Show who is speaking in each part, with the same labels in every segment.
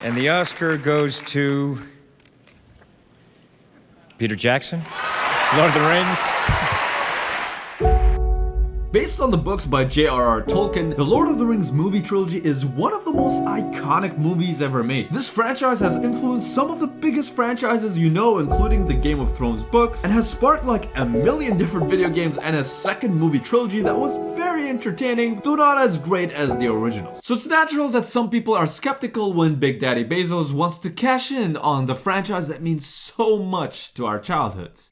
Speaker 1: And the Oscar goes to Peter Jackson, Lord of the Rings.
Speaker 2: Based on the books by J.R.R. Tolkien, the Lord of the Rings movie trilogy is one of the most iconic movies ever made. This franchise has influenced some of the biggest franchises you know, including the Game of Thrones books, and has sparked like a million different video games and a second movie trilogy that was very entertaining, though not as great as the originals. So it's natural that some people are skeptical when Big Daddy Bezos wants to cash in on the franchise that means so much to our childhoods.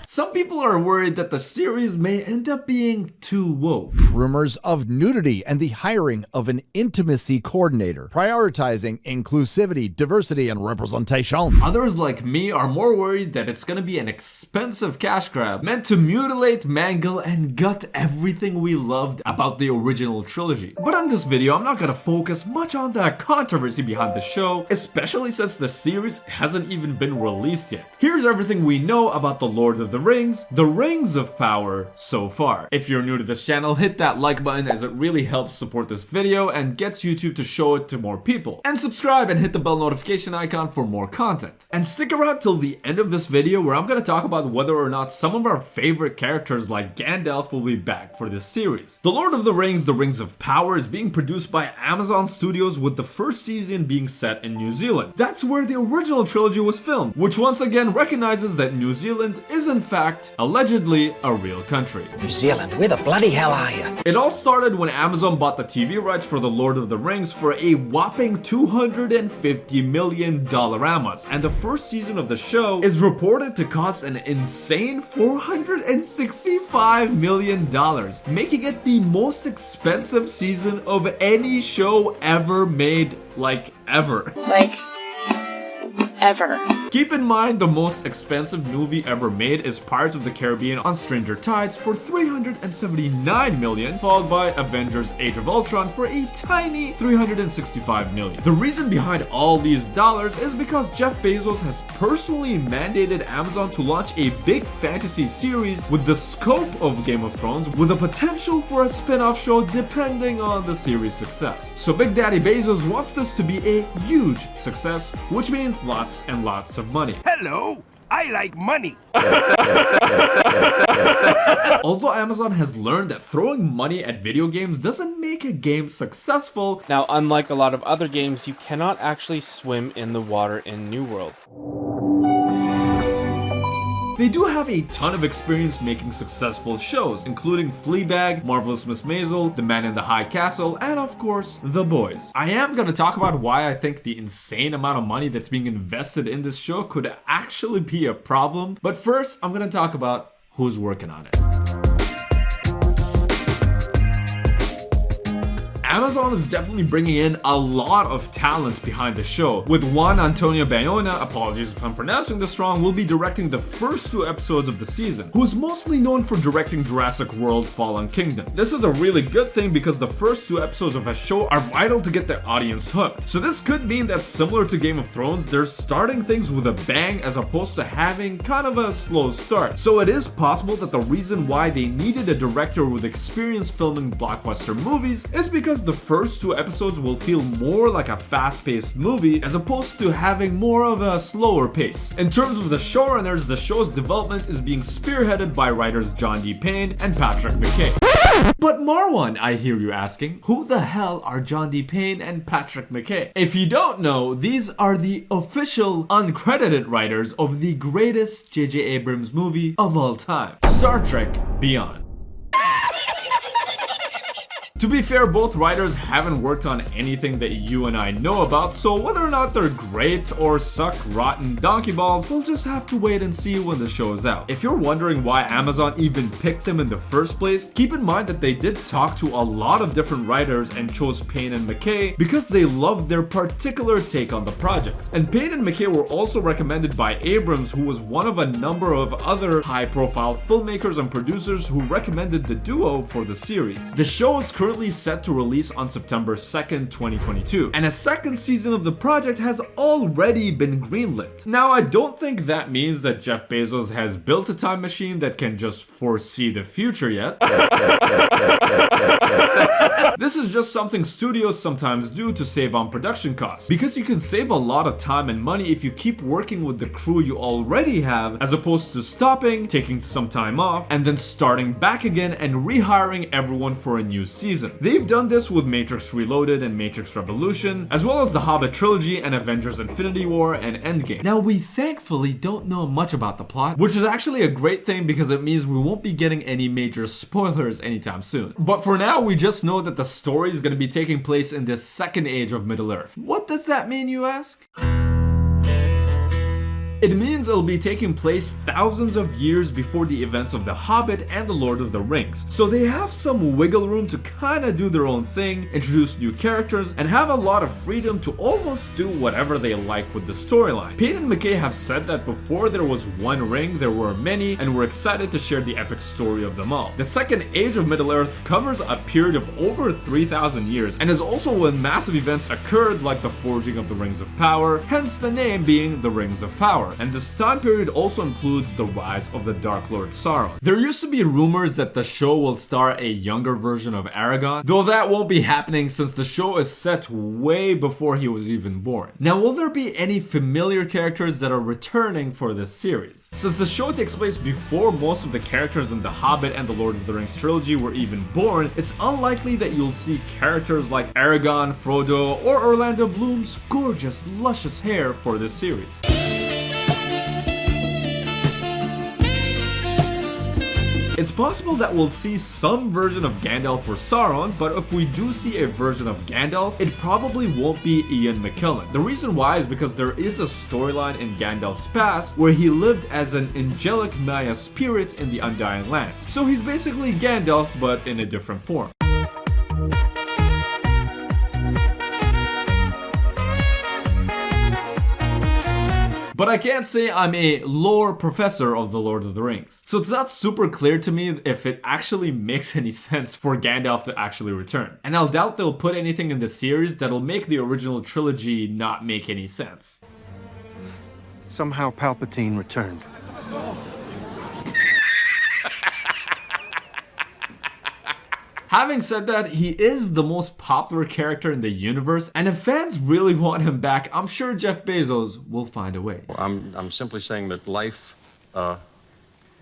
Speaker 2: Some people are worried that the series may end up being too woke.
Speaker 3: Rumors of nudity and the hiring of an intimacy coordinator, prioritizing inclusivity, diversity, and representation.
Speaker 2: Others like me are more worried that it's gonna be an expensive cash grab meant to mutilate, mangle, and gut everything we loved about the original trilogy. But in this video, I'm not gonna focus much on the controversy behind the show, especially since the series hasn't even been released yet. Here's everything we know about the Lord of the Rings of Power so far. If you're new to this channel, hit that like button as it really helps support this video and gets YouTube to show it to more people. And subscribe and hit the bell notification icon for more content. And stick around till the end of this video where I'm gonna talk about whether or not some of our favorite characters like Gandalf will be back for this series. The Lord of the Rings of Power is being produced by Amazon Studios, with the first season being set in New Zealand. That's where the original trilogy was filmed, which once again recognizes that New Zealand is in fact, allegedly, a real country.
Speaker 4: New Zealand, where the bloody hell are you?
Speaker 2: It all started when Amazon bought the TV rights for The Lord of the Rings for a whopping $250 million Amas, and the first season of the show is reported to cost an insane $465 million, making it the most expensive season of any show ever made, like ever.
Speaker 5: Ever.
Speaker 2: Keep in mind, the most expensive movie ever made is Pirates of the Caribbean on Stranger Tides for $379 million, followed by Avengers Age of Ultron for a tiny $365 million. The reason behind all these dollars is because Jeff Bezos has personally mandated Amazon to launch a big fantasy series with the scope of Game of Thrones, with a potential for a spin-off show depending on the series' success. So Big Daddy Bezos wants this to be a huge success, which means lots and lots of money.
Speaker 6: Hello, I like money.
Speaker 2: Although Amazon has learned that throwing money at video games doesn't make a game successful.
Speaker 7: Now, unlike a lot of other games, you cannot actually swim in the water in New World.
Speaker 2: They do have a ton of experience making successful shows, including Fleabag, Marvelous Miss Maisel, The Man in the High Castle, and of course, The Boys. I am gonna talk about why I think the insane amount of money that's being invested in this show could actually be a problem, but first, I'm gonna talk about who's working on it. Amazon is definitely bringing in a lot of talent behind the show, with Juan Antonio Bayona, apologies if I'm pronouncing this wrong, will be directing the first 2 episodes of the season, who is mostly known for directing Jurassic World Fallen Kingdom. This is a really good thing because the first 2 episodes of a show are vital to get the audience hooked. So this could mean that, similar to Game of Thrones, they're starting things with a bang as opposed to having kind of a slow start. So it is possible that the reason why they needed a director with experience filming blockbuster movies is because the first 2 episodes will feel more like a fast-paced movie as opposed to having more of a slower pace. In terms of the showrunners, the show's development is being spearheaded by writers John D. Payne and Patrick McKay. But Marwan, I hear you asking, who the hell are John D. Payne and Patrick McKay? If you don't know, these are the official uncredited writers of the greatest J.J. Abrams movie of all time, Star Trek Beyond. To be fair, both writers haven't worked on anything that you and I know about, so whether or not they're great or suck rotten donkey balls, we'll just have to wait and see when the show's out. If you're wondering why Amazon even picked them in the first place, keep in mind that they did talk to a lot of different writers and chose Payne and McKay because they loved their particular take on the project. And Payne and McKay were also recommended by Abrams, who was one of a number of other high-profile filmmakers and producers who recommended the duo for the series. The show is currently currently set to release on September 2nd, 2022, and a second season of the project has already been greenlit. Now, I don't think that means that Jeff Bezos has built a time machine that can just foresee the future yet. This is just something studios sometimes do to save on production costs, because you can save a lot of time and money if you keep working with the crew you already have, as opposed to stopping, taking some time off, and then starting back again and rehiring everyone for a new season. They've done this with Matrix Reloaded and Matrix Revolution, as well as the Hobbit trilogy and Avengers Infinity War and Endgame. Now, we thankfully don't know much about the plot, which is actually a great thing because it means we won't be getting any major spoilers anytime soon. But for now, we just know that the story is going to be taking place in the second age of Middle-earth. What does that mean, you ask? It means it'll be taking place thousands of years before the events of The Hobbit and The Lord of the Rings. So they have some wiggle room to kinda do their own thing, introduce new characters, and have a lot of freedom to almost do whatever they like with the storyline. Payne and McKay have said that before there was one ring, there were many, and we're excited to share the epic story of them all. The second age of Middle-earth covers a period of over 3,000 years, and is also when massive events occurred like the forging of the Rings of Power, hence the name being the Rings of Power. And this time period also includes the rise of the Dark Lord Sauron. There used to be rumors that the show will star a younger version of Aragorn, though that won't be happening since the show is set way before he was even born. Now, will there be any familiar characters that are returning for this series? Since the show takes place before most of the characters in The Hobbit and the Lord of the Rings trilogy were even born, it's unlikely that you'll see characters like Aragorn, Frodo, or Orlando Bloom's gorgeous, luscious hair for this series. It's possible that we'll see some version of Gandalf or Sauron, but if we do see a version of Gandalf, it probably won't be Ian McKellen. The reason why is because there is a storyline in Gandalf's past where he lived as an angelic Maya spirit in the Undying Lands. So he's basically Gandalf, but in a different form. But I can't say I'm a lore professor of The Lord of the Rings. So it's not super clear to me if it actually makes any sense for Gandalf to actually return. And I'll doubt they'll put anything in the series that'll make the original trilogy not make any sense.
Speaker 6: Somehow Palpatine returned.
Speaker 2: Having said that, he is the most popular character in the universe, and if fans really want him back, I'm sure Jeff Bezos will find a way.
Speaker 5: I'm simply saying that life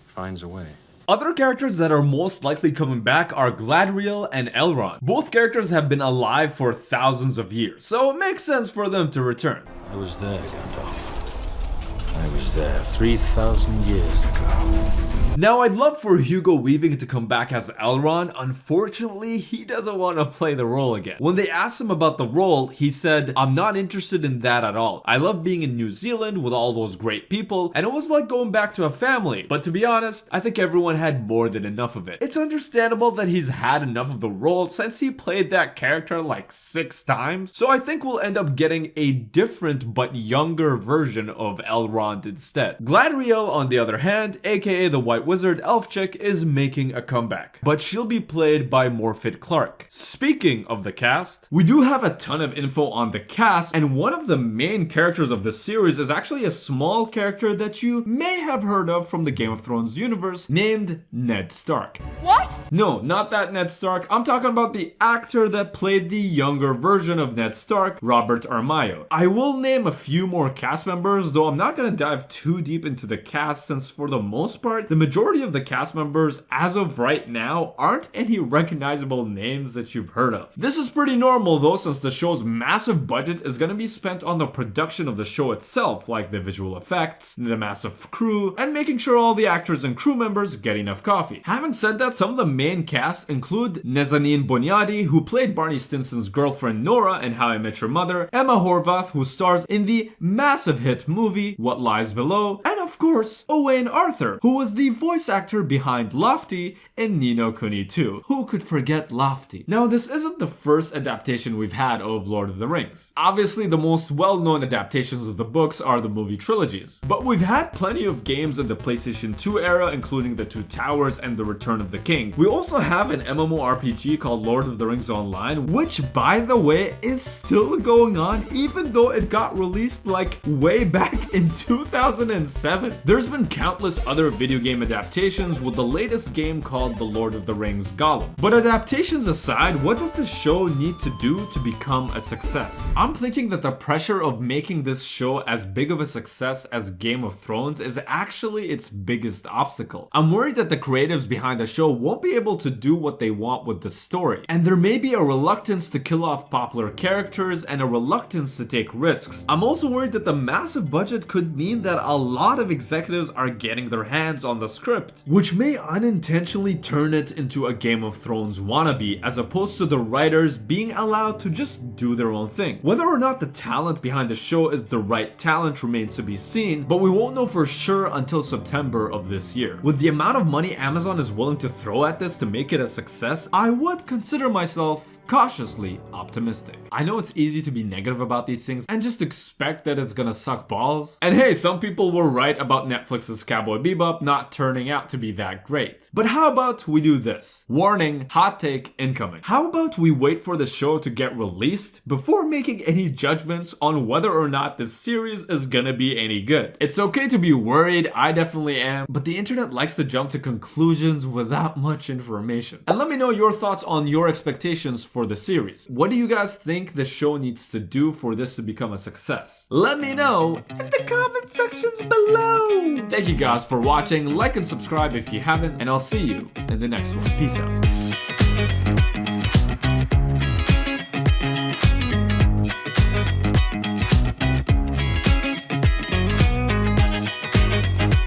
Speaker 5: finds a way.
Speaker 2: Other characters that are most likely coming back are Galadriel and Elrond. Both characters have been alive for thousands of years, so it makes sense for them to return.
Speaker 8: I was there, Gandalf. I was there 3,000 years ago.
Speaker 2: Now, I'd love for Hugo Weaving to come back as Elrond. Unfortunately, he doesn't want to play the role again. When they asked him about the role, he said, "I'm not interested in that at all. I love being in New Zealand with all those great people, and it was like going back to a family. But to be honest, I think everyone had more than enough of it." It's understandable that he's had enough of the role since he played that character like 6 times. So I think we'll end up getting a different but younger version of Elrond instead. Galadriel, on the other hand, aka the White Wizard elf chick, is making a comeback, but she'll be played by Morfydd Clark. Speaking of the cast, we do have a ton of info on the cast, and one of the main characters of the series is actually a small character that you may have heard of from the Game of Thrones universe, named Ned Stark.
Speaker 9: What?
Speaker 2: No, not that Ned Stark. I'm talking about the actor that played the younger version of Ned Stark, Robert Armayo. I will name a few more cast members, though I'm not gonna dive too deep into the cast, since for the most part, the majority of the cast members as of right now aren't any recognizable names that you've heard of. This is pretty normal though, since the show's massive budget is going to be spent on the production of the show itself, like the visual effects, the massive crew, and making sure all the actors and crew members get enough coffee. Having said that, some of the main cast include Nazanin Boniadi, who played Barney Stinson's girlfriend Nora in How I Met Your Mother, Emma Horvath, who stars in the massive hit movie What Lies Below, and of of course, Owain Arthur, who was the voice actor behind Lofty in Ni no Kuni 2. Who could forget Lofty? Now, this isn't the first adaptation we've had of Lord of the Rings. Obviously, the most well-known adaptations of the books are the movie trilogies, but we've had plenty of games in the PlayStation 2 era, including The Two Towers and The Return of the King. We also have an MMORPG called Lord of the Rings Online, which, by the way, is still going on even though it got released like way back in 2007. There's been countless other video game adaptations, with the latest game called The Lord of the Rings Gollum. But adaptations aside, what does the show need to do to become a success? I'm thinking that the pressure of making this show as big of a success as Game of Thrones is actually its biggest obstacle. I'm worried that the creatives behind the show won't be able to do what they want with the story, and there may be a reluctance to kill off popular characters and a reluctance to take risks. I'm also worried that the massive budget could mean that a lot of executives are getting their hands on the script, which may unintentionally turn it into a Game of Thrones wannabe, as opposed to the writers being allowed to just do their own thing. Whether or not the talent behind the show is the right talent remains to be seen, but we won't know for sure until September of this year. With the amount of money Amazon is willing to throw at this to make it a success, I would consider myself cautiously optimistic. I know it's easy to be negative about these things and just expect that it's gonna suck balls. And hey, some people were right about Netflix's Cowboy Bebop not turning out to be that great. But how about we do this? Warning, hot take incoming. How about we wait for the show to get released before making any judgments on whether or not this series is gonna be any good? It's okay to be worried, I definitely am, but the internet likes to jump to conclusions without much information. And let me know your thoughts on your expectations for the series. What do you guys think the show needs to do for this to become a success? Let me know in the comment sections below. Thank you guys for watching. Like and subscribe if you haven't, and I'll see you in the next one. Peace out.